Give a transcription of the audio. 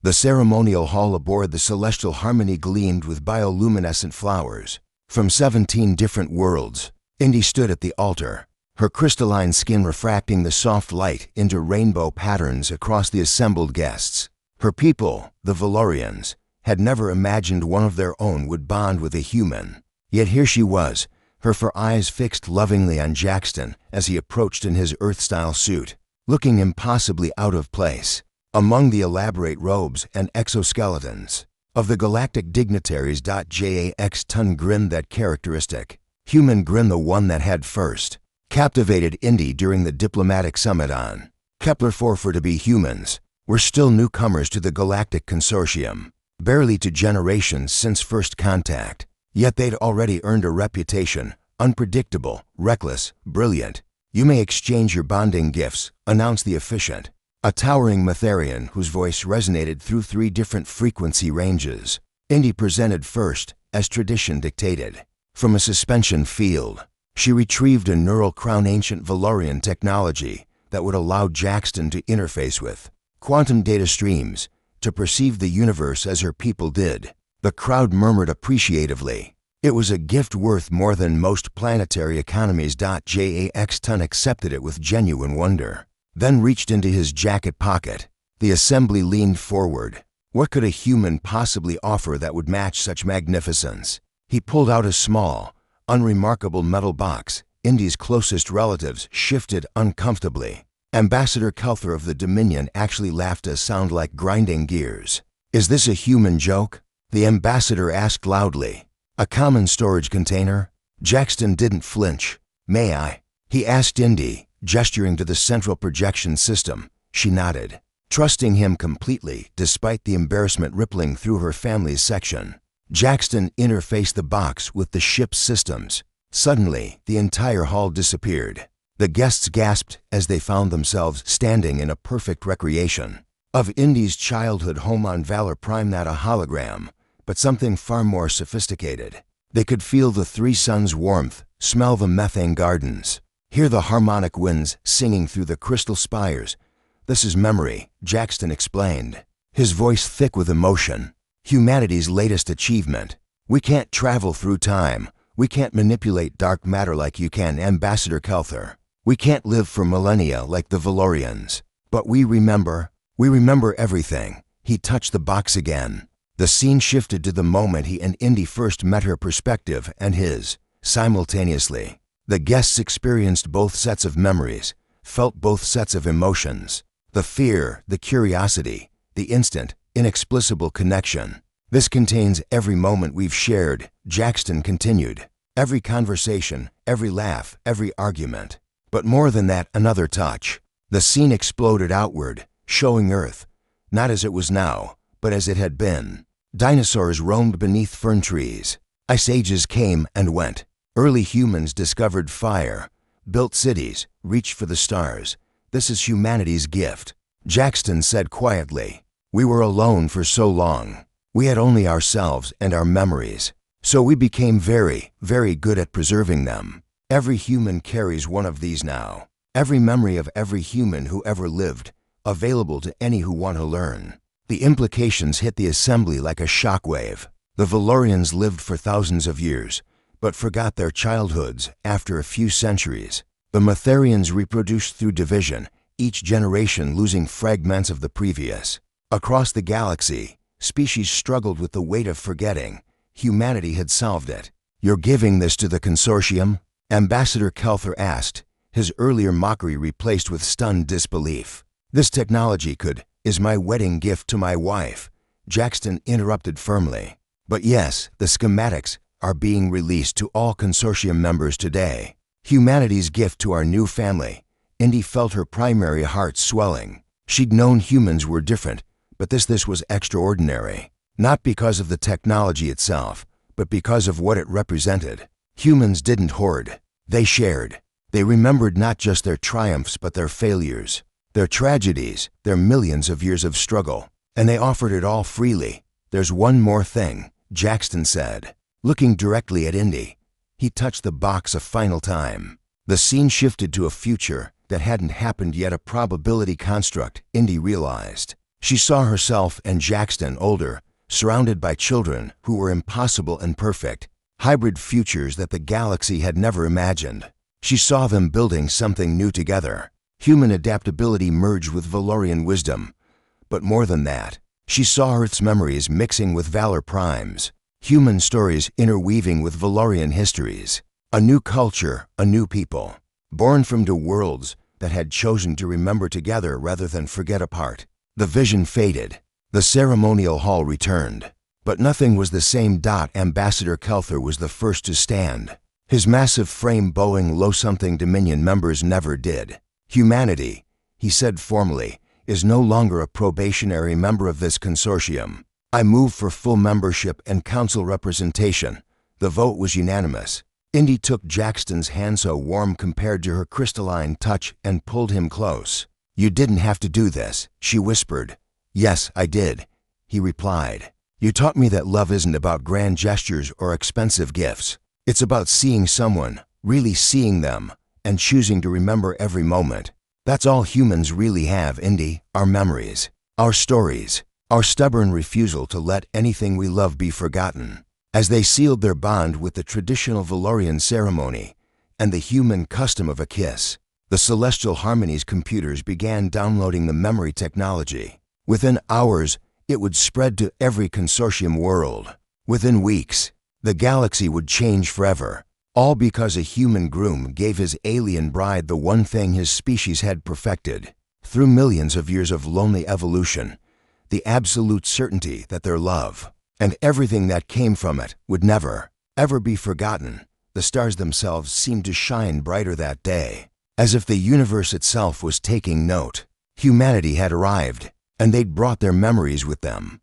The ceremonial hall aboard the Celestial Harmony gleamed with bioluminescent flowers. From 17 different worlds, Indy stood at the altar, her crystalline skin refracting the soft light into rainbow patterns across the assembled guests. Her people, the Valorians, had never imagined one of their own would bond with a human. Yet here she was, her eyes fixed lovingly on Jackson as he approached in his Earth-style suit, looking impossibly out of place among the elaborate robes and exoskeletons of the galactic dignitaries. Jackson grinned that characteristic human grin, the one that had first captivated Indy during the diplomatic summit on Kepler-4. For to be humans were still newcomers to the galactic consortium, barely 2 generations since first contact, yet they'd already earned a reputation: unpredictable, reckless, brilliant. "You may exchange your bonding gifts," announced the officiant, a towering Matherian whose voice resonated through 3 different frequency ranges. Indy presented first, as tradition dictated. From a suspension field, she retrieved a neural crown, ancient Valorian technology that would allow Jackson to interface with quantum data streams, to perceive the universe as her people did. The crowd murmured appreciatively. It was a gift worth more than most planetary economies. Jackson accepted it with genuine wonder, then reached into his jacket pocket. The assembly leaned forward. What could a human possibly offer that would match such magnificence? He pulled out a small, unremarkable metal box. Indy's closest relatives shifted uncomfortably. Ambassador Kelther of the Dominion actually laughed a sound like grinding gears. "Is this a human joke?" the ambassador asked loudly. "A common storage container?" Jackson didn't flinch. "May I?" he asked Indy, gesturing to the central projection system. She nodded, trusting him completely despite the embarrassment rippling through her family's section. Jackson interfaced the box with the ship's systems. Suddenly, the entire hall disappeared. The guests gasped as they found themselves standing in a perfect recreation of Indy's childhood home on Valor Prime. Not a hologram, but something far more sophisticated. They could feel the 3 suns' warmth, smell the methane gardens, hear the harmonic winds singing through the crystal spires. "This is memory," Jackson explained, his voice thick with emotion. "Humanity's latest achievement. We can't travel through time. We can't manipulate dark matter like you can, Ambassador Kelther. We can't live for millennia like the Valorians. But we remember everything." He touched the box again. The scene shifted to the moment he and Indy first met, her perspective and his, simultaneously. The guests experienced both sets of memories, felt both sets of emotions. The fear, the curiosity, the instant, inexplicable connection. "This contains every moment we've shared," Jackson continued. "Every conversation, every laugh, every argument. But more than that, another touch." The scene exploded outward, showing Earth, not as it was now, but as it had been. Dinosaurs roamed beneath fern trees. Ice ages came and went. Early humans discovered fire, built cities, reached for the stars. "This is humanity's gift," Jackson said quietly. "We were alone for so long. We had only ourselves and our memories. So we became very, very good at preserving them. Every human carries one of these now. Every memory of every human who ever lived, available to any who want to learn." The implications hit the assembly like a shockwave. The Valorians lived for thousands of years, but forgot their childhoods after a few centuries. The Matherians reproduced through division, each generation losing fragments of the previous. Across the galaxy, species struggled with the weight of forgetting. Humanity had solved it. "You're giving this to the consortium?" Ambassador Kelther asked, his earlier mockery replaced with stunned disbelief. "This technology is my wedding gift to my wife," Jackson interrupted firmly. "But yes, the schematics are being released to all consortium members today. Humanity's gift to our new family." Indy felt her primary heart swelling. She'd known humans were different, but this was extraordinary. Not because of the technology itself, but because of what it represented. Humans didn't hoard. They shared. They remembered not just their triumphs but their failures, their tragedies, their millions of years of struggle. And they offered it all freely. "There's one more thing," Jackson said, looking directly at Indy. He touched the box a final time. The scene shifted to a future that hadn't happened yet, a probability construct, Indy realized. She saw herself and Jackson older, surrounded by children who were impossible and perfect, hybrid futures that the galaxy had never imagined. She saw them building something new together. Human adaptability merged with Valorian wisdom. But more than that, she saw Earth's memories mixing with Valor Prime's, human stories interweaving with Valorian histories. A new culture, a new people, born from two worlds that had chosen to remember together rather than forget apart. The vision faded. The ceremonial hall returned. But nothing was the same. Ambassador Kelther was the first to stand. His massive frame bowing low, something Dominion members never did. Humanity, he said formally, is no longer a probationary member of this consortium. I move for full membership and council representation. The vote was unanimous. Indy took Jackson's hand, so warm compared to her crystalline touch, and pulled him close. You didn't have to do this, she whispered. Yes, I did, he replied. You taught me that love isn't about grand gestures or expensive gifts. It's about seeing someone, really seeing them, and choosing to remember every moment. That's all humans really have, Indy, our memories, our stories, our stubborn refusal to let anything we love be forgotten. As they sealed their bond with the traditional Valorian ceremony and the human custom of a kiss, the Celestial Harmony's computers began downloading the memory technology. Within hours, it would spread to every consortium world. Within weeks, the galaxy would change forever, all because a human groom gave his alien bride the one thing his species had perfected. Through millions of years of lonely evolution, the absolute certainty that their love, and everything that came from it, would never, ever be forgotten. The stars themselves seemed to shine brighter that day, as if the universe itself was taking note. Humanity had arrived, and they'd brought their memories with them.